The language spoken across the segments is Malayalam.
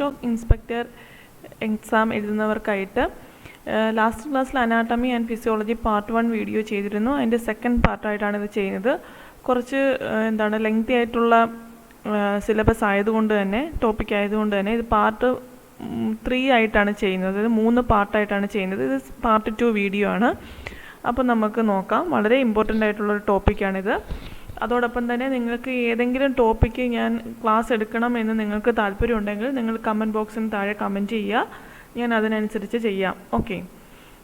Livestock inspector exam എഴുതുന്നവർക്കായിട്ട് ലാസ്റ്റ് ക്ലാസ്സിൽ anatomy and physiology part 1 video ചെയ്തിരുന്നു. അതിൻ്റെ സെക്കൻഡ് പാർട്ടായിട്ടാണ് ഇത് ചെയ്യുന്നത്. കുറച്ച് ലെങ്തി ആയിട്ടുള്ള സിലബസ് ആയതുകൊണ്ട് തന്നെ, ടോപ്പിക് ആയതുകൊണ്ട് തന്നെ ഇത് പാർട്ട് 3 ആയിട്ടാണ് ചെയ്യുന്നത്. ഇത് 3 പാർട്ടായിട്ടാണ് ചെയ്യുന്നത്. ഇത് പാർട്ട് 2 വീഡിയോ ആണ്. അപ്പോൾ നമുക്ക് നോക്കാം. വളരെ ഇമ്പോർട്ടൻ്റ് ആയിട്ടുള്ളൊരു ടോപ്പിക്കാണിത്. അതോടൊപ്പം തന്നെ നിങ്ങൾക്ക് ഏതെങ്കിലും ടോപ്പിക്ക് ഞാൻ ക്ലാസ് എടുക്കണം എന്ന് നിങ്ങൾക്ക് താല്പര്യമുണ്ടെങ്കിൽ നിങ്ങൾ കമൻറ്റ് ബോക്സിന് താഴെ കമൻറ്റ് ചെയ്യുക. ഞാൻ അതിനനുസരിച്ച് ചെയ്യാം. ഓക്കെ.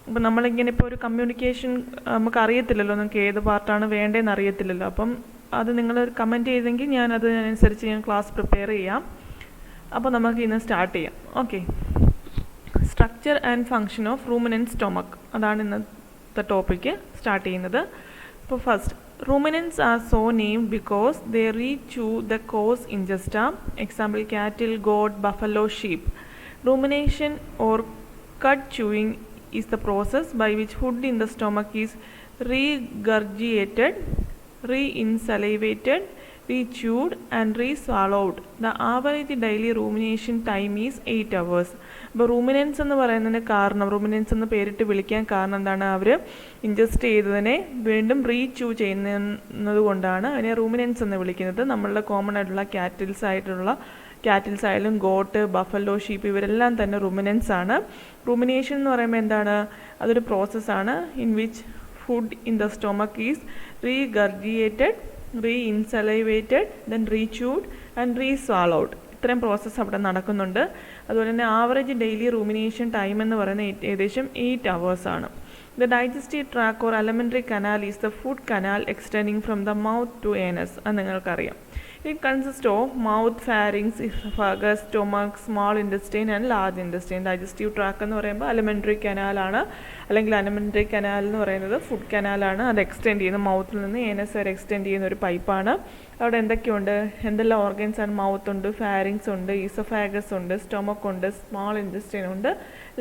അപ്പോൾ നമ്മളിങ്ങനെ ഇപ്പോൾ ഒരു കമ്മ്യൂണിക്കേഷൻ നമുക്ക് അറിയത്തില്ലല്ലോ, നിങ്ങൾക്ക് ഏത് പാർട്ടാണ് വേണ്ടതെന്ന് അറിയത്തില്ലല്ലോ. അപ്പം അത് നിങ്ങൾ കമൻറ്റ് ചെയ്തെങ്കിൽ ഞാൻ അതിനനുസരിച്ച് ഞാൻ ക്ലാസ് പ്രിപ്പയർ ചെയ്യാം. അപ്പോൾ നമുക്ക് ഇന്ന് സ്റ്റാർട്ട് ചെയ്യാം. Okay. Structure and function of ruminant stomach, അതാണ് ഇന്നത്തെ ടോപ്പിക്ക് സ്റ്റാർട്ട് ചെയ്യുന്നത്. അപ്പോൾ first, ruminants are so named because they reach to the coarse ingesta. Example, cattle, goat, buffalo, sheep. Rumination or cud chewing is the process by which food in the stomach is regurgitated, reinsalivated, re-chewed and re-swallowed. The average daily rumination time is 8 hours. അപ്പോൾ റൂമിനൻസ് എന്ന് പറയുന്നതിന് കാരണം, റൂമിനൻസ് എന്ന് പേരിട്ട് വിളിക്കാൻ കാരണം എന്താണ്? അവർ ഇൻജസ്റ്റ് ചെയ്തതിനെ വീണ്ടും റീച്യൂ ചെയ്യുന്നത് കൊണ്ടാണ് അതിനെ റൂമിനൻസ് എന്ന് വിളിക്കുന്നത്. നമ്മളുടെ കോമൺ ആയിട്ടുള്ള കാറ്റിൽസ് ആയാലും ഗോട്ട്, ബഫല്ലോ, ഷീപ്പ് ഇവരെല്ലാം തന്നെ റൂമിനൻസ് ആണ്. റൂമിനേഷൻ എന്ന് പറയുമ്പോൾ എന്താണ്? അതൊരു പ്രോസസ്സാണ് in which food in the stomach is regurgitated, reinsalivated, then re-chewed and re-swallowed. ഇത്രയും പ്രോസസ്സ് അവിടെ നടക്കുന്നുണ്ട്. അതുപോലെ തന്നെ ആവറേജ് ഡെയിലി റൂമിനേഷൻ ടൈം എന്ന് പറയുന്നത് ഏകദേശം 8 hours ആണ്. The digestive tract or alimentary canal is the food canal extending from the mouth to anus. അത് നിങ്ങൾക്കറിയാം. It consists of mouth, pharynx, esophagus, stomach, small intestine and large intestine. Digestive tract എന്ന് പറയുമ്പോൾ alimentary canal ആണ്, അല്ലെങ്കിൽ alimentary canal എന്ന് പറയുന്നത് ഫുഡ് കനാലാണ്. അത് എക്സ്റ്റെൻഡ് ചെയ്യുന്ന മൗത്തിൽ നിന്ന് ഏനസ് വരെ എക്സ്റ്റെൻഡ് ചെയ്യുന്ന ഒരു പൈപ്പാണ്. അവിടെ എന്തൊക്കെയുണ്ട്? എന്തെല്ലാം ഓർഗൻസ് ആണ്? മൗത്ത് ഉണ്ട്, ഫാരിങ്സ് ഉണ്ട്, ഈസോഫാഗസ് ഉണ്ട്, സ്റ്റൊമക്ക് ഉണ്ട്, സ്മോൾ ഇൻറ്റസ്റ്റൈൻ ഉണ്ട്,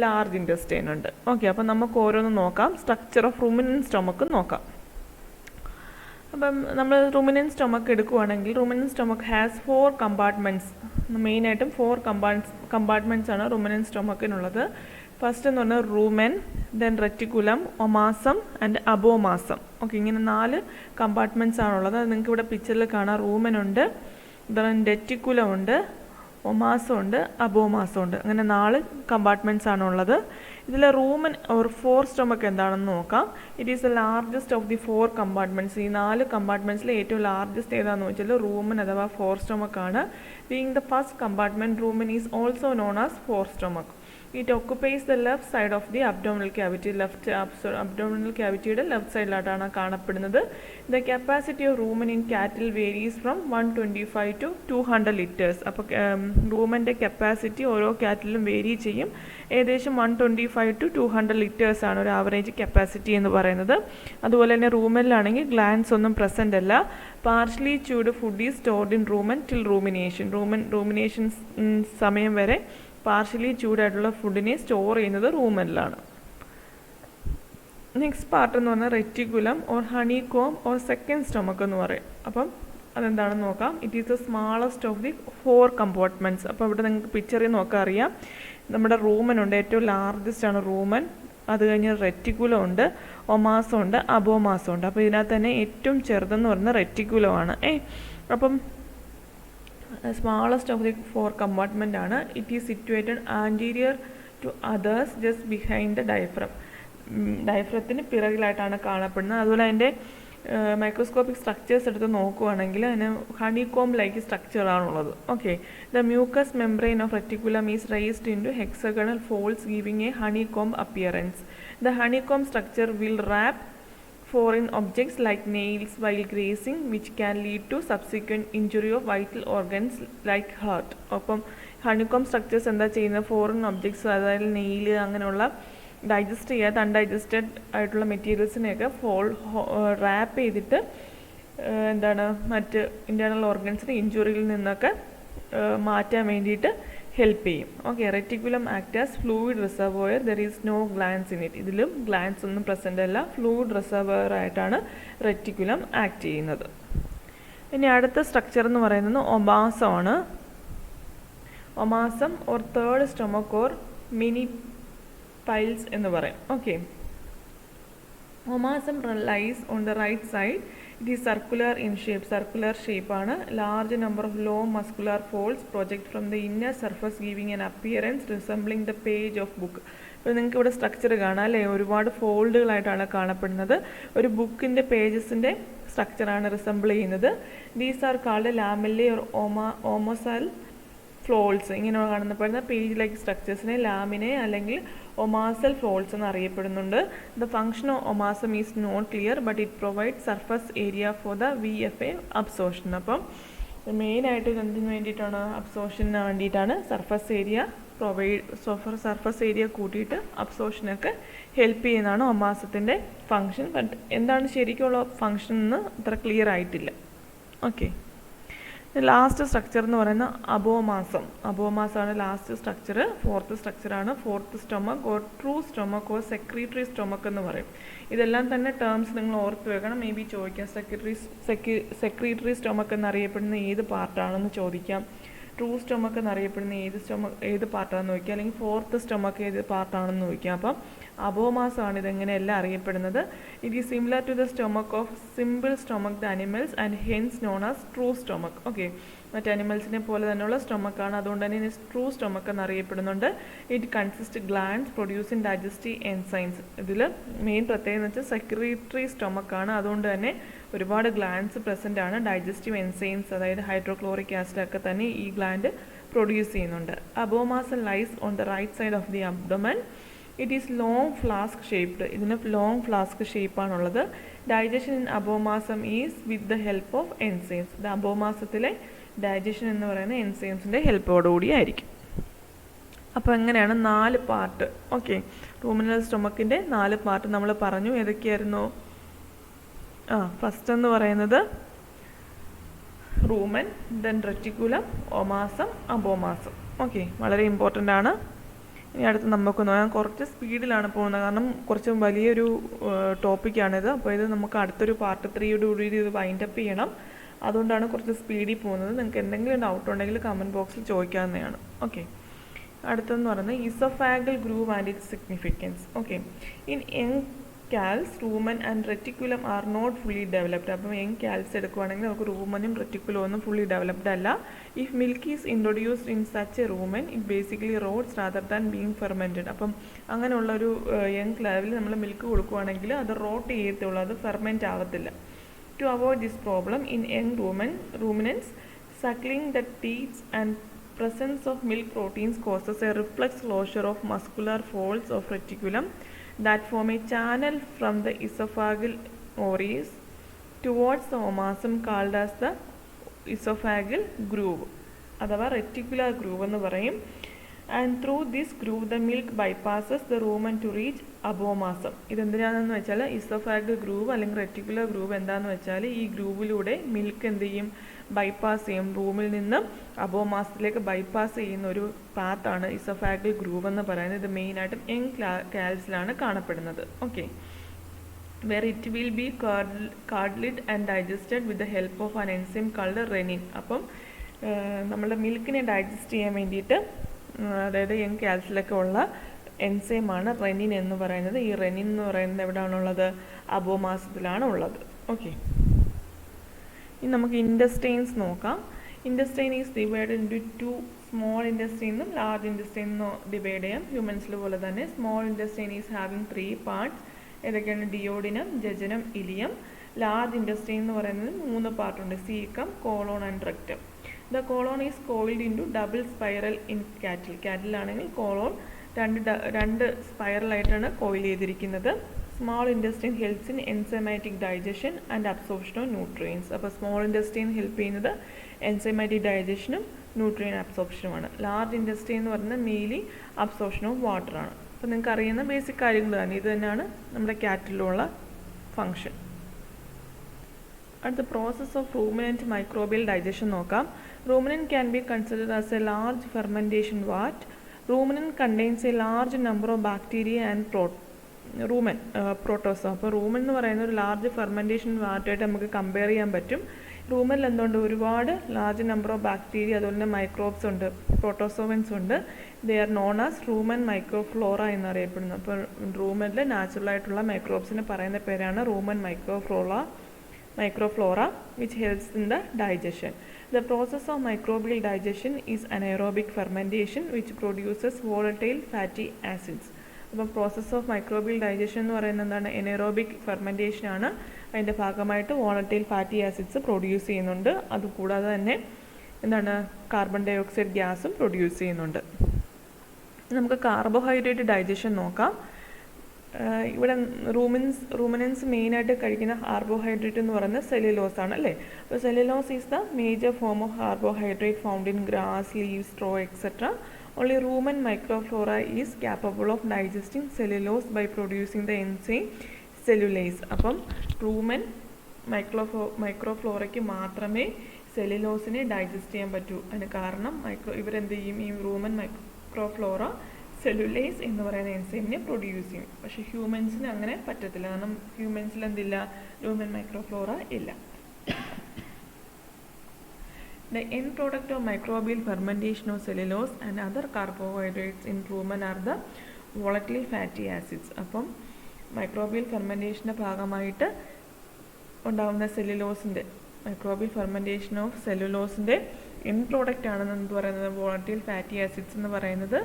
ലാർജ് ഇൻറ്റസ്റ്റൈൻ ഉണ്ട്. ഓക്കെ. അപ്പം നമുക്ക് ഓരോന്ന് നോക്കാം. സ്ട്രക്ചർ ഓഫ് റൂമിനൻറ്റ് സ്റ്റൊമക്ക് നോക്കാം. അപ്പം നമ്മൾ റൂമിനൻറ്റ് സ്റ്റൊമക്ക് എടുക്കുകയാണെങ്കിൽ റൂമിനൻറ്റ് സ്റ്റൊമക്ക് ഹാസ് 4 കമ്പാർട്ട്മെൻറ്റ്സ്. മെയിനായിട്ടും 4 കമ്പാർട്ട്മെൻറ്റ്സ് ആണ് റൂമിനൻറ്റ് സ്റ്റൊമക്കിനുള്ളത്. ഫസ്റ്റ് എന്ന് പറഞ്ഞാൽ rumen, then reticulum, omasum and അബോമാസം. Okay, ഇങ്ങനെ 4 കമ്പാർട്ട്മെൻറ്റ്സ് ആണുള്ളത്. അത് നിങ്ങൾക്ക് ഇവിടെ പിക്ചറിൽ കാണാം. റൂമൻ ഉണ്ട്, ദെൻ റെറ്റിക്കുലം ഉണ്ട്, ഒമാസം ഉണ്ട്, അബോമാസം ഉണ്ട്. അങ്ങനെ 4 കമ്പാർട്ട്മെൻറ്റ്സ് ആണുള്ളത്. ഇതിൽ റൂമൻ ഓർ 4 സ്റ്റൊമക്ക് എന്താണെന്ന് നോക്കാം. It is the largest of the 4 compartments. ഈ 4 കമ്പാർട്ട്മെൻറ്റ്സിൽ ഏറ്റവും ലാർജസ്റ്റ് ഏതാണെന്ന് വെച്ചാൽ റൂമൻ അഥവാ 4 സ്റ്റൊമക്ക് ആണ്. Being the first compartment, rumen is also known as 4 stomach. It occupies the left side of the abdominal cavity. Abdominal cavityയുടെ ലെഫ്റ്റ് സൈഡിലായിട്ടാണ് കാണപ്പെടുന്നത്. The capacity of rumen in cattle varies from 125 to 200 liters. അപ്പോൾ റൂമൻ്റെ കപ്പാസിറ്റി ഓരോ കാറ്റിലും വേരി ചെയ്യും. ഏകദേശം 125 to 200 liters ആണ് ഒരു ആവറേജ് കപ്പാസിറ്റി എന്ന് പറയുന്നത്. അതുപോലെ തന്നെ റൂമനിലാണെങ്കിൽ ഗ്ലാൻസ് ഒന്നും പ്രസൻ്റ് അല്ല. Partially chewed food is stored in rumen till rumination. Rumination സമയം വരെ പാർഷ്യലി ചൂടായിട്ടുള്ള ഫുഡിനെ സ്റ്റോർ ചെയ്യുന്നത് റൂമനിലാണ്. നെക്സ്റ്റ് പാർട്ട് എന്ന് പറഞ്ഞാൽ reticulum or honey com or second stomach എന്ന് പറയും. അപ്പം അതെന്താണെന്ന് നോക്കാം. It is the smallest of the 4 compartments. അപ്പോൾ ഇവിടെ നിങ്ങൾക്ക് പിക്ചറിൽ നോക്കാൻ അറിയാം. നമ്മുടെ റൂമൻ ഉണ്ട്, ഏറ്റവും ലാർജസ്റ്റ് ആണ് റൂമൻ. അത് കഴിഞ്ഞ് റെറ്റിക്കുലം ഉണ്ട്, ഒമാസം ഉണ്ട്, അബോമാസം ഉണ്ട്. അപ്പോൾ ഇതിനകത്ത് തന്നെ ഏറ്റവും ചെറുതെന്ന് പറയുന്നത് റെറ്റിക്കുലമാണ്. അപ്പം സ്മാളസ്റ്റ് ഓഫ് ദി 4 കമ്പാർട്ട്മെൻ്റ് ആണ്. It is situated anterior to others just behind the diaphragm. ഡയഫ്രത്തിന് പിറകിലായിട്ടാണ് കാണപ്പെടുന്നത്. അതുപോലെ അതിൻ്റെ മൈക്രോസ്കോപ്പിക് സ്ട്രക്ചേഴ്സ് എടുത്ത് നോക്കുകയാണെങ്കിൽ അതിന് ഹണികോം ലൈക്ക് സ്ട്രക്ചറാണുള്ളത്. Okay. The mucous membrane of reticulum is raised into hexagonal folds giving a honeycomb appearance. The honeycomb structure will wrap foreign objects like nails while grazing, which can lead to subsequent injury of vital organs like heart. അപ്പം ഹണികോം സ്ട്രക്ചേഴ്സ് എന്താ ചെയ്യുന്നത്? ഫോറിൻ ഒബ്ജക്ട്സ്, അതായത് നെയിൽ അങ്ങനെയുള്ള ഡൈജസ്റ്റ് ചെയ്യാത്ത അൺഡൈജസ്റ്റഡ് ആയിട്ടുള്ള മെറ്റീരിയൽസിനെയൊക്കെ റാപ്പ് ചെയ്തിട്ട് മറ്റ് ഇൻറ്റേർണൽ ഓർഗൻസിന് ഇഞ്ചുറിയിൽ നിന്നൊക്കെ മാറ്റാൻ വേണ്ടിയിട്ട് ഹെൽപ്പ് ചെയ്യും. Okay. Reticulum act as fluid reservoir. There is no glands in it. ഇതിലും ഗ്ലാൻസ് ഒന്നും പ്രസൻ്റ് അല്ല. ഫ്ലൂയിഡ് റിസർവോയർ ആയിട്ടാണ് റെറ്റിക്കുലം ആക്ട് ചെയ്യുന്നത്. ഇനി അടുത്ത സ്ട്രക്ചർ എന്ന് പറയുന്നത് ഒമാസമാണ്. Omasum or third stomach or many plies എന്ന് പറയും. Okay, omasum lies on the right side. It is circular in shape. Circular ഷേപ്പാണ്. Large number of low muscular folds project from the inner surface giving an appearance resembling the page of book. ഇപ്പോൾ നിങ്ങൾക്ക് ഇവിടെ സ്ട്രക്ചർ കാണാം അല്ലേ, ഒരുപാട് ഫോൾഡുകളായിട്ടാണ് കാണപ്പെടുന്നത്. ഒരു ബുക്കിൻ്റെ പേജസിൻ്റെ സ്ട്രക്ചറാണ് റിസംബിൾ ചെയ്യുന്നത്. These are called lamellae or omasal folds. ഇങ്ങനെ കാണുന്ന പേജ് ലൈക്ക് സ്ട്രക്ചേഴ്സിനെ ലാമിനെ അല്ലെങ്കിൽ ഒമാസൽ ഫ്ലോൾസ് എന്ന് അറിയപ്പെടുന്നുണ്ട്. The function of omasum is not clear but it provide surface area for the VFA absorption. അപ്പം മെയിനായിട്ട് എന്തിനു വേണ്ടിയിട്ടാണ്? അബ്സോർഷന് വേണ്ടിയിട്ടാണ്. സർഫസ് ഏരിയ കൂട്ടിയിട്ട് അബ്സോർഷനൊക്കെ ഹെൽപ്പ് ചെയ്യുന്നതാണ് ഒമാസത്തിൻ്റെ ഫംഗ്ഷൻ. ബട്ട് എന്താണ് ശരിക്കുള്ള ഫംഗ്ഷൻ എന്ന് അത്ര ക്ലിയർ ആയിട്ടില്ല. ഓക്കെ, ലാസ്റ്റ് സ്ട്രക്ചർ എന്ന് പറയുന്ന അബോമാസമാണ് ലാസ്റ്റ് സ്ട്രക്ചർ. ഫോർത്ത് സ്ട്രക്ചറാണ് fourth stomach or true stomach or secretory stomach എന്ന് പറയും. ഇതെല്ലാം തന്നെ ടേംസ് നിങ്ങൾ ഓർത്ത് വെക്കണം. മേ ബി ചോദിക്കാം സെക്രീറ്ററി സ്റ്റൊമക്ക് എന്നറിയപ്പെടുന്ന ഏത് പാർട്ടാണെന്ന് ചോദിക്കാം. ട്രൂ സ്റ്റൊമക്ക് എന്നറിയപ്പെടുന്ന ഏത് പാർട്ടാണെന്ന് ചോദിക്കാം. അല്ലെങ്കിൽ ഫോർത്ത് സ്റ്റൊമക്ക് ഏത് പാർട്ടാണെന്ന് ചോദിക്കാം. അപ്പം അബോമാസമാണ് ഇതെങ്ങനെയെല്ലാം അറിയപ്പെടുന്നത്. It is similar to the stomach of simple stomach the animals and hence known as true stomach. Okay, മറ്റ് അനിമൽസിനെ പോലെ തന്നെയുള്ള സ്റ്റൊമക്കാണ്, അതുകൊണ്ട് തന്നെ ഇതിന് ട്രൂ സ്റ്റൊമക്ക് എന്നറിയപ്പെടുന്നുണ്ട്. It consist glands producing digestive enzymes. ഇതിൽ മെയിൻ പ്രത്യേകത എന്ന് വെച്ചാൽ സെക്രീറ്ററി സ്റ്റൊമക്കാണ്, അതുകൊണ്ട് തന്നെ ഒരുപാട് ഗ്ലാൻഡ്സ് പ്രസൻ്റ് ആണ്. ഡൈജസ്റ്റീവ് എൻസൈംസ് അതായത് ഹൈഡ്രോക്ലോറിക് ആസിഡ് ഒക്കെ തന്നെ ഈ ഗ്ലാൻഡ് പ്രൊഡ്യൂസ് ചെയ്യുന്നുണ്ട്. Abomasum lies on the right side of the abdomen. It is long flask shaped. ഇതിന് ലോങ് ഫ്ലാസ്ക് ഷേപ്പാണുള്ളത്. Digestion in abomasum is with the help of enzymes. ഇത് അബോമാസത്തിലെ ഡൈജഷൻ എന്ന് പറയുന്ന എൻസൈംസിൻ്റെ ഹെൽപ്പോടുകൂടി ആയിരിക്കും. അപ്പോൾ എങ്ങനെയാണ് 4 പാർട്ട്. ഓക്കെ, റൂമിനൽ സ്റ്റൊമക്കിൻ്റെ 4 പാർട്ട് നമ്മൾ പറഞ്ഞു. ഏതൊക്കെയായിരുന്നു? ഫസ്റ്റ് എന്ന് പറയുന്നത് rumen, then reticulum, omasum, അബോമാസം. Okay, വളരെ ഇമ്പോർട്ടൻ്റ് ആണ്. ഇനി അടുത്ത് നമുക്ക് നോക്കാം. കുറച്ച് സ്പീഡിലാണ് പോകുന്നത്, കാരണം കുറച്ച് വലിയൊരു ടോപ്പിക്കാണിത്. അപ്പോൾ ഇത് നമുക്ക് അടുത്തൊരു പാർട്ട് 3 ഇത് വൈൻഡപ്പ് ചെയ്യണം. അതുകൊണ്ടാണ് കുറച്ച് സ്പീഡിൽ പോകുന്നത്. നിങ്ങൾക്ക് എന്തെങ്കിലും ഡൗട്ട് ഉണ്ടെങ്കിൽ കമൻറ്റ് ബോക്സിൽ ചോദിക്കാവുന്നതാണ്. ഓക്കെ, അടുത്തെന്ന് പറയുന്നത് oesophageal groove and its significance. Okay, in young calves rumen and reticulum are not fully developed. അപ്പം യങ് കാൽസ് എടുക്കുകയാണെങ്കിൽ നമുക്ക് റൂമനും റെറ്റിക്കുലം ഒന്നും ഫുള്ളി ഡെവലപ്ഡ് അല്ല. If milk is introduced in such a rumen it basically rots rather than being fermented. അപ്പം അങ്ങനെയുള്ളൊരു യങ് ലെവലിൽ നമ്മൾ മിൽക്ക് കൊടുക്കുകയാണെങ്കിൽ അത് റോട്ട് ചെയ്യത്തുള്ളൂ, അത് ഫെർമെൻറ്റ് ആവത്തില്ല. To avoid this problem in young ruminants, suckling the teats and presence of milk proteins causes a reflex closure of muscular folds of reticulum that form a channel from the esophageal ovaries towards the omasum called as the esophageal groove അഥവാ reticular groove എന്ന് പറയും. And through this groove the milk bypasses the rumen to reach abomasum. ഇതെന്തിനാണെന്ന് വെച്ചാൽ ഇസോഫാഗൽ ഗ്രൂവ് അല്ലെങ്കിൽ റെറ്റിക്കുലർ ഗ്രൂവ് എന്താണെന്ന് വെച്ചാൽ ഈ ഗ്രൂവിലൂടെ മിൽക്ക് എന്ത് ചെയ്യും? ബൈപ്പാസ് ചെയ്യും. റൂമിൽ നിന്ന് അബോമാസത്തിലേക്ക് ബൈപ്പാസ് ചെയ്യുന്ന ഒരു പാത്താണ് ഇസോഫാഗൽ ഗ്രൂവ് എന്ന് പറയുന്നത്. ഇത് മെയിനായിട്ടും യങ് കാൽസിലാണ് കാണപ്പെടുന്നത്. Okay, where it will be curdled and digested with the help of an enzyme called renin. അപ്പം നമ്മുടെ മിൽക്കിനെ ഡൈജസ്റ്റ് ചെയ്യാൻ വേണ്ടിയിട്ട് അതായത് യങ് കാൽസിലൊക്കെ ഉള്ള എൻസൈമാണ് റെനിൻ എന്ന് പറയുന്നത്. ഈ റെനിൻ എന്ന് പറയുന്നത് എവിടെയാണുള്ളത്? അബോമാസത്തിലാണ് ഉള്ളത്. ഓക്കെ, ഇനി നമുക്ക് ഇൻറ്റസ്റ്റൈൻസ് നോക്കാം. Intestine is divided into 2 small ഇൻറ്റസ്റ്റൈനും ലാർജ് ഇൻറ്റസ്റ്റൈനും ഡിവൈഡ് ചെയ്യാം. ഹ്യൂമൻസിൽ പോലെ തന്നെ small intestine is having 3 parts. ഏതൊക്കെയാണ്? Duodenum, jejunum, ileum. Large intestine എന്ന് പറയുന്നത് 3 പാർട്ടുണ്ട്: caecum, colon and rectum. The colon is coiled into double spiral in cattle. കാറ്റിലാണെങ്കിൽ കോളോൺ രണ്ട് സ്പൈറലായിട്ടാണ് കോയിൽ ചെയ്തിരിക്കുന്നത്. Small intestine helps in enzymatic digestion and absorption of nutrients. അപ്പോൾ സ്മോൾ ഇൻറ്റസ്റ്റൈൻ ഹെൽപ്പ് ചെയ്യുന്നത് എൻസൈമാറ്റിക് ഡൈജഷനും ന്യൂട്രിയൻ അബ്സോർപ്ഷനുമാണ്. ലാർജ് ഇൻറ്റസ്റ്റൈൻ എന്ന് പറയുന്നത് മെയിൻലി അബ്സോർപ്ഷൻ ഓഫ് വാട്ടറാണ്. അപ്പോൾ നിങ്ങൾക്ക് അറിയുന്ന ബേസിക് കാര്യങ്ങൾ തന്നെ. ഇത് തന്നെയാണ് നമ്മുടെ കാറ്റിലുള്ള ഫങ്ഷൻ. അടുത്ത process of ruminant microbial digestion നോക്കാം. Ruminant can be considered as a large fermentation vat. Ruminant contains a large number of bacteria and protozoa. അപ്പോൾ റൂമൻ എന്ന് പറയുന്ന ഒരു ലാർജ് ഫെർമെൻറ്റേഷൻ വാറ്റായിട്ട് നമുക്ക് കമ്പയർ ചെയ്യാൻ പറ്റും. റൂമനിൽ എന്തുകൊണ്ട് ഒരുപാട് ലാർജ് നമ്പർ ഓഫ് ബാക്ടീരിയ അതുപോലെ തന്നെ മൈക്രോബ്സ് ഉണ്ട്, പ്രോട്ടോസോവൻസ് ഉണ്ട്. They are known as rumen microflora എന്നറിയപ്പെടുന്നു. അപ്പോൾ റൂമനിൽ നാച്ചുറലായിട്ടുള്ള മൈക്രോബ്സിന് പറയുന്ന പേരാണ് rumen microflora, which helps in the digestion. The process of microbial digestion is anaerobic fermentation, which produces volatile fatty acids. അപ്പോൾ പ്രോസസ് ഓഫ് മൈക്രോബിയൽ ഡൈജഷൻ എന്ന് പറയുന്നത് എന്താണ്? എനേറോബിക് ഫെർമെൻറ്റേഷൻ ആണ്. അതിൻ്റെ ഭാഗമായിട്ട് വോളറ്റൈൽ ഫാറ്റി ആസിഡ്സ് പ്രൊഡ്യൂസ് ചെയ്യുന്നുണ്ട്. അതുകൂടാതെ തന്നെ എന്താണ്? കാർബൺ ഡൈ ഓക്സൈഡ് ഗ്യാസും പ്രൊഡ്യൂസ് ചെയ്യുന്നുണ്ട്. നമുക്ക് കാർബോഹൈഡ്രേറ്റ് ഡൈജഷൻ നോക്കാം. ഇവിടെ റൂമിനൻസ് മെയിനായിട്ട് കഴിക്കുന്ന കാർബോഹൈഡ്രേറ്റ് എന്ന് പറയുന്നത് സെല്ലുലോസ് ആണ് അല്ലേ. അപ്പോൾ cellulose is the major form of carbohydrate found in grass, leaves, straw etcetera. Only rumen microflora is capable of digesting cellulose by producing the enzyme cellulase. അപ്പം റൂമൻ മൈക്രോഫ്ലോറയ്ക്ക് മാത്രമേ സെല്ലുലോസിനെ ഡൈജസ്റ്റ് ചെയ്യാൻ പറ്റൂ. അതിന് കാരണം ഇവരെന്ത് ചെയ്യും? ഈ റൂമൻ മൈക്രോഫ്ലോറ സെല്ലുലേസ് എന്ന് പറയുന്ന എൻസൈമിനെ പ്രൊഡ്യൂസ് ചെയ്യും. പക്ഷേ ഹ്യൂമൻസിന് അങ്ങനെ പറ്റത്തില്ല. കാരണം ഹ്യൂമൻസിൽ എന്തില്ല? റൂമൻ മൈക്രോഫ്ലോറ ഇല്ല. The end product of microbial fermentation of cellulose and other carbohydrates in rumen are the volatile fatty acids. അപ്പം മൈക്രോബിയൽ ഫെർമെൻറ്റേഷൻ്റെ ഭാഗമായിട്ട് ഉണ്ടാകുന്ന മൈക്രോബിയൽ ഫെർമെൻറ്റേഷൻ ഓഫ് സെല്ലുലോസിൻ്റെ എൻഡ് പ്രോഡക്റ്റ് ആണെന്ന് എന്ത് പറയുന്നത്? വോളറ്റൈൽ ഫാറ്റി ആസിഡ്സ് എന്ന് പറയുന്നത്.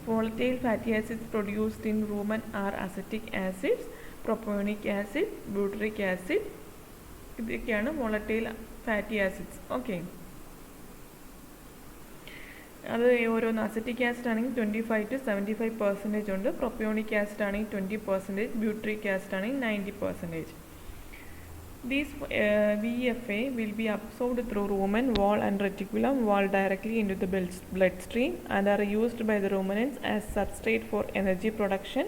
Volatile fatty acids produced in rumen are acetic acids, propionic acid, butyric acid. ഇതൊക്കെയാണ് വോളറ്റൈൽ ഫാറ്റി ആസിഡ്സ്. ഓക്കെ, അത് ഓരോന്ന് അസറ്റിക് ആസിഡ് ആണെങ്കിൽ 25 to 75% ഉണ്ട്. പ്രൊപ്പിയോണിക് ആസിഡ് ആണെങ്കിൽ 20%, ബ്യൂട്രിക് ആസിഡ് ആണെങ്കിൽ 90%. These VFA will be absorbed through rumen wall and reticulum wall directly into the bloodstream and are used by the ruminants as substrate for energy production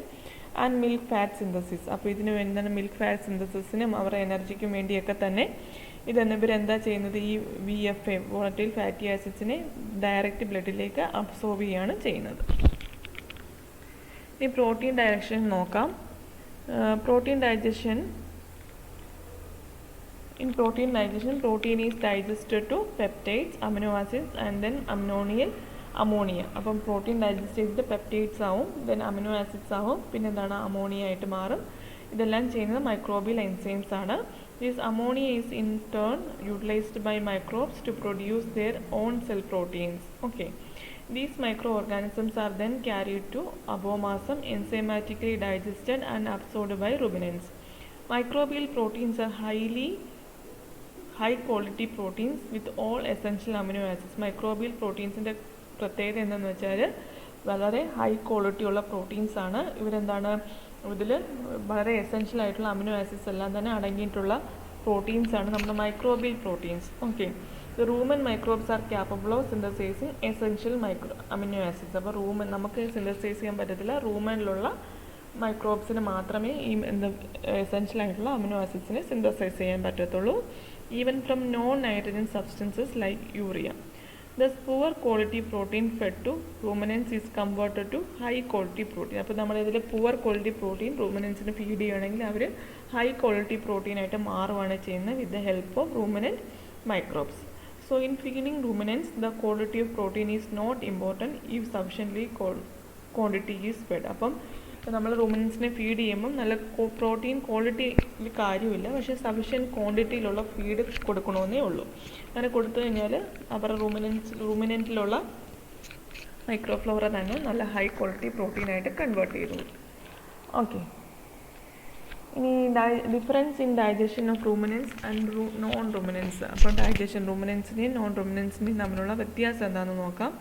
and milk fat synthesis. അപ്പോൾ ഇതിന് വേണ്ടി മിൽക്ക് ഫാറ്റ് സിന്തസിസിനും അവരുടെ എനർജിക്കും വേണ്ടിയൊക്കെ തന്നെ ഇവരെന്താ ചെയ്യുന്നത്? ഈ VFA വോളറ്റൈൽ ഫാറ്റി ആസിഡ്സിനെ ഡയറക്റ്റ് ബ്ലഡിലേക്ക് അബ്സോർബ് ചെയ്യുകയാണ് ചെയ്യുന്നത്. ഇനി പ്രോട്ടീൻ ഡയറക്ഷൻ നോക്കാം. Protein digestion. In protein digestion, protein is digested to peptides, amino acids and then ammonia. അപ്പം പ്രോട്ടീൻ ഡൈജസ്റ്റ് ചെയ്തിട്ട് പെപ്റ്റൈഡ്സ് ആവും, ദെൻ അമിനോ ആസിഡ്സ് ആവും, പിന്നെ എന്താണ്? അമോണിയ ആയിട്ട് മാറും. ഇതെല്ലാം ചെയ്യുന്നത് മൈക്രോബിയൽ എൻസൈംസ് ആണ്. This ammonia is in turn utilized by microbes to produce their own cell proteins. Okay, these microorganisms are then carried to abomasum, enzymatically digested and absorbed by ruminants. Microbial proteins are high quality proteins with all essential amino acids. Microbial പ്രോട്ടീൻസിൻ്റെ പ്രത്യേകത എന്താണെന്ന് വെച്ചാൽ വളരെ ഹൈ ക്വാളിറ്റി ഉള്ള പ്രോട്ടീൻസ് ആണ്. ഇവരെന്താണ്? ഇതിൽ വളരെ എസെൻഷ്യൽ ആയിട്ടുള്ള അമിനോ ആസിഡ്സ് എല്ലാം തന്നെ അടങ്ങിയിട്ടുള്ള പ്രോട്ടീൻസ് ആണ് നമ്മുടെ microbial proteins. Okay, rumen microbes are capable of synthesizing essential amino acids. അപ്പോൾ നമുക്ക് സിന്തസൈസ് ചെയ്യാൻ പറ്റത്തില്ല. റൂമനിലുള്ള മൈക്രോബ്സിന് മാത്രമേ ഈ എസെൻഷ്യൽ ആയിട്ടുള്ള അമിനോ ആസിഡ്സിനെ സിന്തസൈസ് ചെയ്യാൻ പറ്റത്തുള്ളൂ. Even from non nitrogen substances like urea. Thus poor quality protein fed to ruminants is converted to high quality protein. അപ്പോൾ നമ്മളിതിൽ പുവർ ക്വാളിറ്റി പ്രോട്ടീൻ റൂമിനൻസിന് ഫീഡ് ചെയ്യുകയാണെങ്കിൽ അവർ ഹൈ ക്വാളിറ്റി പ്രോട്ടീൻ ആയിട്ട് മാറുകയാണ് ചെയ്യുന്നത് with the help of ruminant microbes. So in feeding ruminants, the quality of protein is not important if sufficiently quantity is fed. അപ്പം നമ്മൾ റൂമിനൻസിനെ ഫീഡ് ചെയ്യുമ്പം നല്ല പ്രോട്ടീൻ ക്വാളിറ്റിയിൽ കാര്യമില്ല, പക്ഷേ സഫിഷ്യൻറ്റ് ക്വാണ്ടിറ്റിയിലുള്ള ഫീഡ് കൊടുക്കണമെന്നേ ഉള്ളൂ. അങ്ങനെ കൊടുത്തു കഴിഞ്ഞാൽ അവരുടെ റൂമിനൻറ്റിലുള്ള മൈക്രോഫ്ലോറ തന്നെ നല്ല ഹൈ ക്വാളിറ്റി പ്രോട്ടീനായിട്ട് കൺവേർട്ട് ചെയ്തു. ഓക്കെ, ഇനി difference in digestion of ruminants and non ruminants. അപ്പോൾ ഡൈജഷൻ റൂമിനൻസിനെയും നോൺ റൂമിനൻസിനെയും തമ്മിലുള്ള വ്യത്യാസം എന്താണെന്ന് നോക്കാം.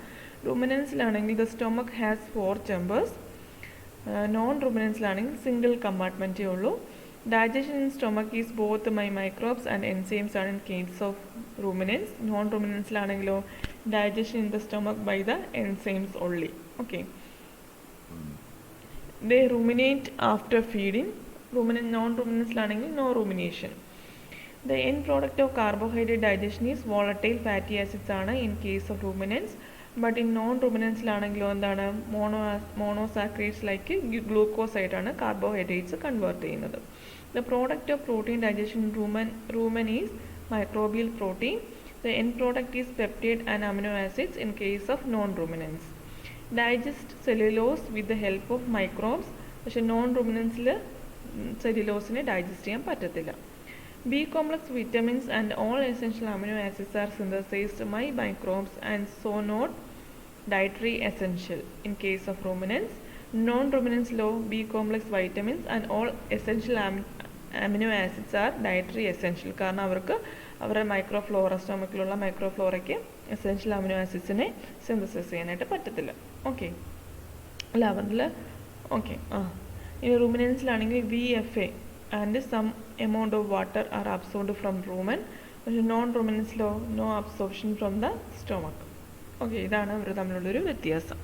റൂമിനൻസിലാണെങ്കിൽ the stomach has 4 chambers. Non റൂമിനൻസിലാണെങ്കിൽ സിംഗിൾ കമ്പാർട്ട്മെൻറ്റേ ഉള്ളൂ. Digestion in stomach is both microbes and enzymes ആണ് in case of ruminants. Non റൂമിനൻസിലാണെങ്കിലോ digestion in the stomach by the enzymes only. Okay, they ruminate after feeding. Non റൂമിനൻസിലാണെങ്കിൽ no rumination. The end product of carbohydrate digestion is volatile fatty acids ആണ് in case of ruminants. But in non റൂമിനൻസിലാണെങ്കിലോ എന്താണ്? മോണോസാക്രൈഡ്സ് ലൈക്ക് ഗ്ലൂക്കോസ് ആയിട്ടാണ് കാർബോഹൈഡ്രേറ്റ്സ് കൺവേർട്ട് ചെയ്യുന്നത്. The product of protein digestion rumen is microbial protein. The end product is peptide and amino acids in case of non-ruminants. Digest cellulose with the help of microbes. പക്ഷേ non-ruminantsൽ cellulose digest ചെയ്യാൻ പറ്റത്തില്ല. B complex vitamins and all essential amino acids are synthesized by microbes and so not dietary essential in case of ruminants. Non-ruminants low B complex vitamins and all essential amino acids are dietary essential കാരണം അവർക്ക് അവരുടെ മൈക്രോഫ്ലോറ സ്റ്റൊമക്കിലുള്ള മൈക്രോഫ്ലോറയ്ക്ക് എസെൻഷ്യൽ അമിനോ ആസിഡ്സിനെ സിന്തസിസ് ചെയ്യാനായിട്ട് പറ്റത്തില്ല. ഓക്കെ അല്ല അവരിൽ ഓക്കെ ഇനി റൂമിനൻസിലാണെങ്കിൽ VFA and some amount of water are absorbed from rumen. പക്ഷേ നോൺ റൂമിനൻസിലോ no absorption from the stomach. Okay ഇതാണ് അവർ തമ്മിലുള്ളൊരു വ്യത്യാസം.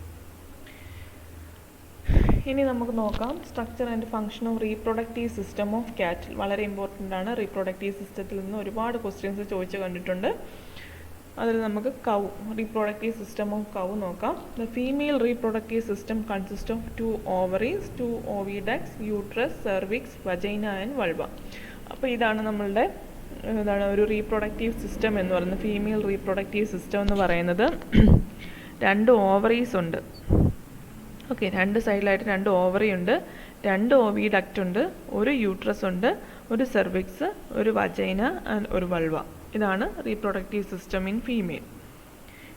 ഇനി നമുക്ക് നോക്കാം structure and function of reproductive system of cattle. വളരെ ഇമ്പോർട്ടൻ്റ് ആണ്. റീപ്രൊഡക്റ്റീവ് സിസ്റ്റത്തിൽ നിന്ന് ഒരുപാട് ക്വസ്റ്റ്യൻസ് ചോദിച്ച് കണ്ടിട്ടുണ്ട്. അതിൽ നമുക്ക് റീപ്രൊഡക്റ്റീവ് സിസ്റ്റം ഓഫ് കൗ നോക്കാം. The female reproductive system consist of 2 ovaries, 2 oviducts, uterus, cervix, vagina and vulva. അപ്പോൾ ഇതാണ് നമ്മളുടെ ഒരു റീപ്രൊഡക്റ്റീവ് സിസ്റ്റം എന്ന് പറയുന്നത്. ഫീമെയിൽ റീപ്രൊഡക്റ്റീവ് സിസ്റ്റം എന്ന് പറയുന്നത് 2 ovaries ഉണ്ട്. ഓക്കെ 2 സൈഡിലായിട്ട് 2 ഓവറി ഉണ്ട്, 2 ഓവിഡക്റ്റ് ഉണ്ട്, ഒരു യൂട്രസ് ഉണ്ട്, ഒരു സെർവിക്സ്, ഒരു വജൈന ആൻഡ് ഒരു വൾവ. ഇതാണ് റീപ്രൊഡക്റ്റീവ് സിസ്റ്റം ഇൻ ഫീമെയിൽ.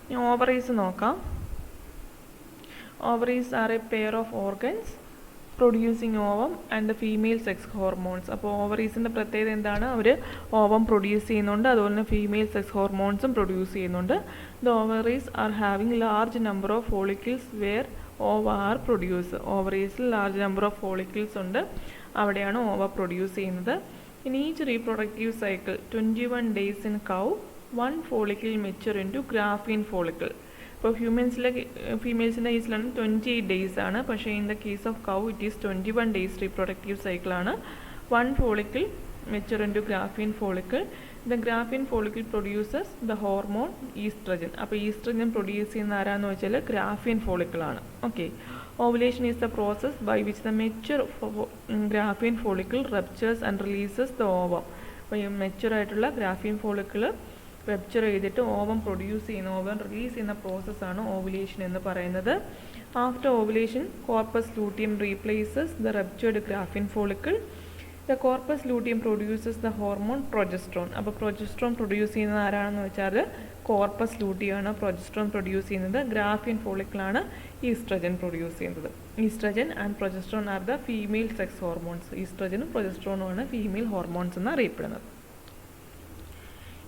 ഇനി ഓവറീസ് നോക്കാം. Ovaries are a pair of organs producing ovum and the female sex hormones. അപ്പോൾ ഓവറീസിൻ്റെ പ്രത്യേകത എന്താണ്? അവർ ഓവം പ്രൊഡ്യൂസ് ചെയ്യുന്നുണ്ട്, അതുപോലെ തന്നെ ഫീമെയിൽ സെക്സ് ഹോർമോൺസും പ്രൊഡ്യൂസ് ചെയ്യുന്നുണ്ട്. The ovaries are having large number of follicles where ova are produce. ഓവറീസിൽ ലാർജ് നമ്പർ ഓഫ് ഫോളിക്കിൾസ് ഉണ്ട്, അവിടെയാണ് ഓവ പ്രൊഡ്യൂസ് ചെയ്യുന്നത്. In each reproductive cycle 21 days in cow, 1 follicle mature into graphene follicle. ഇപ്പോൾ ഫീമെയിൽസിൻ്റെ കേസിലാണ് 28 days ആണ്, പക്ഷേ in the case of cow it is 21 days reproductive സൈക്കിളാണ്. 1 follicle mature into graphene follicle. The graphene follicle produces the hormone estrogen. അപ്പോൾ ഈസ്ട്രജൻ പ്രൊഡ്യൂസ് ചെയ്യുന്ന ആരാന്ന് വെച്ചാൽ ഗ്രാഫീൻ ഫോളിക്കിൾ ആണ്. Okay ovulation is the process by which the mature Graafian follicle ruptures and releases the ovum. അപ്പോൾ ഈ മെച്യൂർ ആയിട്ടുള്ള ഗ്രാഫീൻ ഫോളിക്കിൾ റപ്ചർ ചെയ്തിട്ട് ഓവം പ്രൊഡ്യൂസ് ചെയ്യുന്ന ഓവം റിലീസ് ചെയ്യുന്ന പ്രോസസ്സാണ് ഓവുലേഷൻ എന്ന് പറയുന്നത്. After ovulation corpus luteum replaces the ruptured Graafian follicle. The corpus luteum produces the hormone progesterone. അപ്പോൾ പ്രൊജസ്ട്രോൺ പ്രൊഡ്യൂസ് ചെയ്യുന്നത് ആരാണെന്ന് വെച്ചാൽ കോർപ്പസ് ലൂട്ടിയാണ് പ്രൊജസ്ട്രോൺ പ്രൊഡ്യൂസ് ചെയ്യുന്നത്. ഗ്രാഫീൻ ഫോളിക്കിളാണ് ഈസ്ട്രജൻ പ്രൊഡ്യൂസ് ചെയ്യുന്നത്. Oestrogen and progesterone are the female sex hormones. ഈസ്ട്രജനും പ്രൊജസ്ട്രോണുമാണ് ഫീമെയിൽ ഹോർമോൺസ് എന്ന് അറിയപ്പെടുന്നത്.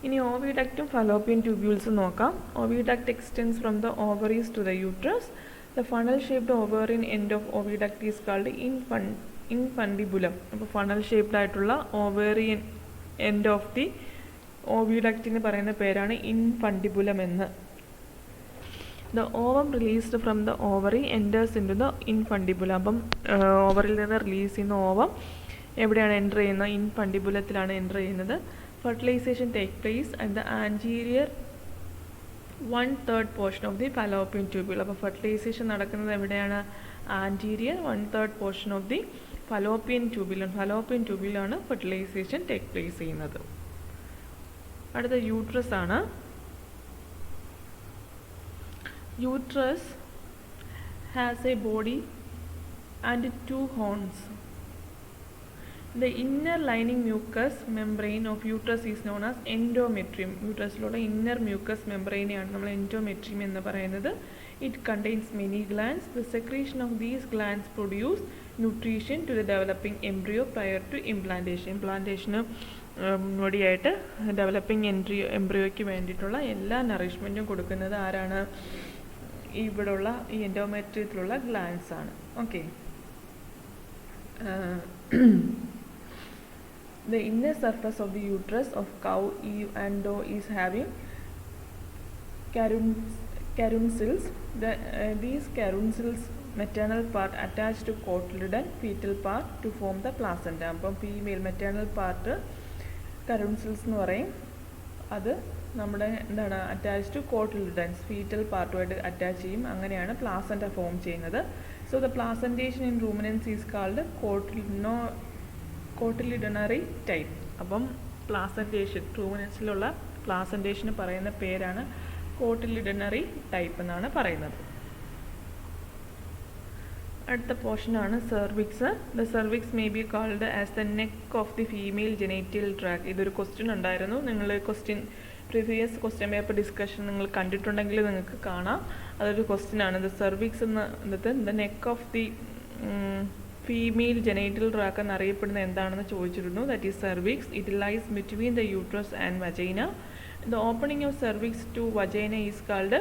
ഇനി ഓവിഡക്റ്റും ഫലോപ്പിയൻ ട്യൂബ്യൂൾസും നോക്കാം. Oviduct extends from the ovaries to the uterus. The funnel shaped ovarian end of oviduct is called infundibulum. അപ്പോൾ ഫണൽ ഷേപ്ഡ് ആയിട്ടുള്ള ഓവേറിയൻ എൻഡ് ഓഫ് ദി ഓവിഡക്റ്റിന് പറയുന്ന പേരാണ് ഇൻഫണ്ടിബുലം എന്ന്. The ovum released from the ovary enters into the infundibulum. അപ്പം ഓവറിൽ നിന്ന് റിലീസ് ചെയ്യുന്ന ഓവം എവിടെയാണ് എൻ്റർ ചെയ്യുന്നത്? ഇൻഫണ്ടിബുലത്തിലാണ് എൻ്റർ ചെയ്യുന്നത്. Fertilisation take place at the anterior 1/3 portion of the fallopian tubule. അപ്പോൾ ഫെർട്ടിലൈസേഷൻ നടക്കുന്നത് എവിടെയാണ്? Anterior 1/3 portion of the fallopian ട്യൂബിലാണ്. ഫലോപ്പിയൻ ട്യൂബിലാണ് ഫെർട്ടിലൈസേഷൻ ടേക്ക് പ്ലേസ് ചെയ്യുന്നത്. അടുത്ത യൂട്രസ് ആണ്. Uterus has a body and 2 horns. The inner lining mucous membrane of uterus is known as endometrium. യൂട്രസിലുള്ള ഇന്നർ മ്യൂക്കസ് മെംബ്രെയിനെയാണ് നമ്മൾ എൻഡോമെട്രിയം എന്ന് പറയുന്നത്. It contains many glands. The secretion of these glands produce nutrition to the developing embryo prior to implantation. ഇംപ്ലാന്റേഷന് മുന്നോടിയായിട്ട് ഡെവലപ്പിംഗ് എംബ്രിയോയ്ക്ക് വേണ്ടിയിട്ടുള്ള എല്ലാ നറിഷ്മെൻറ്റും കൊടുക്കുന്നത് ആരാണ്? ഇവിടെയുള്ള ഈ എൻഡോമെട്രിയത്തിലുള്ള ഗ്ലാൻസ് ആണ്. Okay The inner surface of the uterus of cow and doe is having caruncles. These caruncles maternal part attached to cotyledon, fetal part to form the placenta. അപ്പം ഫീമെയിൽ മെറ്റേണൽ പാർട്ട് caruncles എന്ന് പറയും. അത് നമ്മുടെ എന്താണ് അറ്റാച്ച് ടു കോട്ടിലിഡൻസ് ഫീറ്റൽ പാർട്ടുമായിട്ട് അറ്റാച്ച് ചെയ്യും. അങ്ങനെയാണ് പ്ലാസൻറ്റ ഫോം ചെയ്യുന്നത്. So the placentation in ruminants is called cotyledonary type. അപ്പം പ്ലാസൻറ്റേഷൻ, റൂമിനൻസിലുള്ള പ്ലാസൻറ്റേഷന് പറയുന്ന പേരാണ് കോട്ടിലിഡനറി ടൈപ്പ് എന്നാണ് പറയുന്നത്. അടുത്ത പോർഷനാണ് cervix. The cervix may be called as the neck of the female genital tract. ഇതൊരു ക്വസ്റ്റ്യൻ ഉണ്ടായിരുന്നു. നിങ്ങൾ പ്രീവിയസ് ക്വസ്റ്റ്യൻ പേപ്പർ ഡിസ്കഷൻ നിങ്ങൾ കണ്ടിട്ടുണ്ടെങ്കിൽ നിങ്ങൾക്ക് കാണാം. അതൊരു ക്വസ്റ്റ്യൻ ആണ്. ദ സെർവിക്സ് എന്നത് the neck of the female genital tract എന്നറിയപ്പെടുന്ന എന്താണെന്ന് ചോദിച്ചിരുന്നു. That is cervix. It lies between the uterus and vagina. The opening of cervix to vagina is called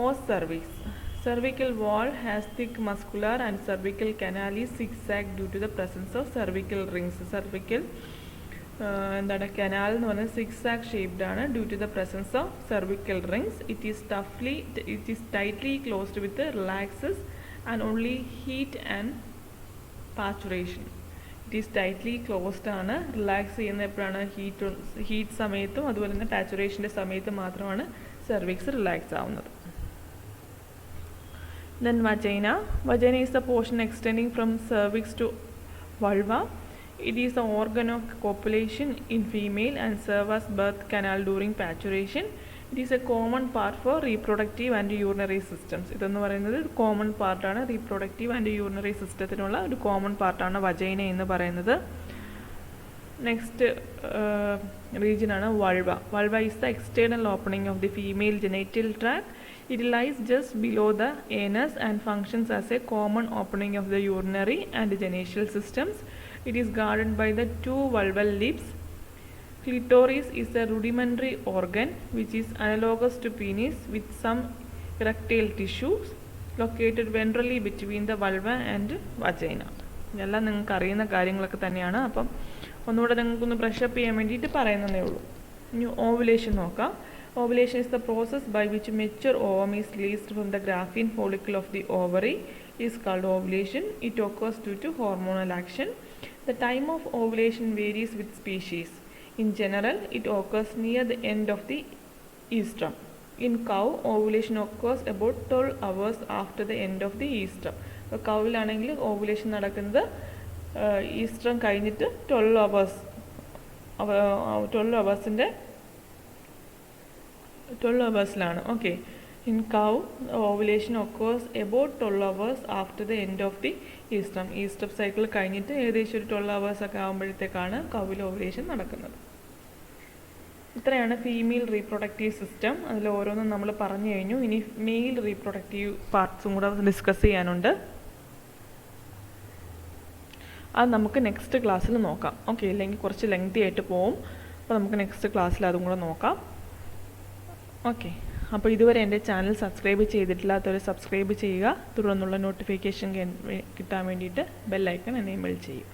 os cervix. Cervical wall has thick muscular and cervical canal is zigzag due to the presence of cervical rings. Cervical എന്താണ് canal എന്ന് പറഞ്ഞാൽ zigzag shaped ആണ് due to the presence of cervical rings. It is tightly closed with relaxes and only heat and paturation. It is tightly closed ആണ്. റിലാക്സ് ചെയ്യുന്ന എപ്പോഴാണ്? ഹീറ്റ് സമയത്തും അതുപോലെ തന്നെ പാച്ചുറേഷൻ്റെ സമയത്തും മാത്രമാണ് സെർവിക്സ് റിലാക്സ് ആവുന്നത്. Then vagina. Vagina is the portion extending from cervix to vulva. It is the organ of copulation in female and serves as birth canal during paturation. It is a common part for reproductive and urinary systems. ഇതെന്ന് പറയുന്നത് ഒരു കോമൺ പാർട്ടാണ്. റീപ്രൊഡക്റ്റീവ് ആൻഡ് യൂറിനറി സിസ്റ്റത്തിനുള്ള ഒരു കോമൺ പാർട്ടാണ് വജൈന എന്ന് പറയുന്നത്. നെക്സ്റ്റ് റീജിയൻ ആണ് vulva. Vulva is the external opening of the female genital tract. It lies just below the anus and functions as a common opening of the urinary and genital systems. It is guarded by the two vulval lips. Clitoris is a rudimentary organ which is analogous to penis with some erectile tissues located ventrally between the vulva and vagina. ഇതെല്ലാം നിങ്ങൾക്ക് അറിയുന്ന കാര്യങ്ങളൊക്കെ തന്നെയാണ്. അപ്പം ഒന്നുകൂടെ നിങ്ങൾക്കൊന്ന് ബ്രഷപ്പ് ചെയ്യാൻ വേണ്ടിയിട്ട് പറയുന്നതേ ഉള്ളൂ. ഇനി ഓവുലേഷൻ നോക്കാം. Ovulation is the process by which mature ovum is released from the graphene follicle of the ovary is called ovulation. It occurs due to hormonal action. The time of ovulation varies with species. In general, it occurs near the end of the estrus. In cow, ovulation occurs about 12 hours after the end of the estrus. അപ്പോൾ കൗവിലാണെങ്കിൽ ഓവുലേഷൻ നടക്കുന്നത് ഈസ്ട്രം കഴിഞ്ഞിട്ട് 12 hours okay. In cow, ovulation occurs about 12 hours after the end of the estrus. Estrus cycle കഴിഞ്ഞിട്ട് ഏകദേശം ഒരു 12 hours ഒക്കെ ആകുമ്പോഴത്തേക്കാണ് കൗവിൽ ഓവുലേഷൻ നടക്കുന്നത്. ഇത്രയാണ് ഫീമെയിൽ റീപ്രൊഡക്റ്റീവ് സിസ്റ്റം. അതിൽ ഓരോന്നും നമ്മൾ പറഞ്ഞു കഴിഞ്ഞു. ഇനി മെയിൽ റീപ്രൊഡക്റ്റീവ് പാർട്സും കൂടെ ഡിസ്കസ് ചെയ്യാനുണ്ട്. അത് നമുക്ക് നെക്സ്റ്റ് ക്ലാസ്സിൽ നോക്കാം. ഓക്കെ, ഇല്ലെങ്കിൽ കുറച്ച് ലെങ്തി ആയിട്ട് പോവും. അപ്പോൾ നമുക്ക് നെക്സ്റ്റ് ക്ലാസ്സിൽ അതും കൂടെ നോക്കാം. ഓക്കെ, അപ്പോൾ ഇതുവരെ എൻ്റെ ചാനൽ സബ്സ്ക്രൈബ് ചെയ്തിട്ടില്ലാത്തവർ സബ്സ്ക്രൈബ് ചെയ്യുക. തുടർന്നുള്ള നോട്ടിഫിക്കേഷൻ കിട്ടാൻ വേണ്ടിയിട്ട് ബെല്ലൈക്കൺ എനേബിൾ ചെയ്യും.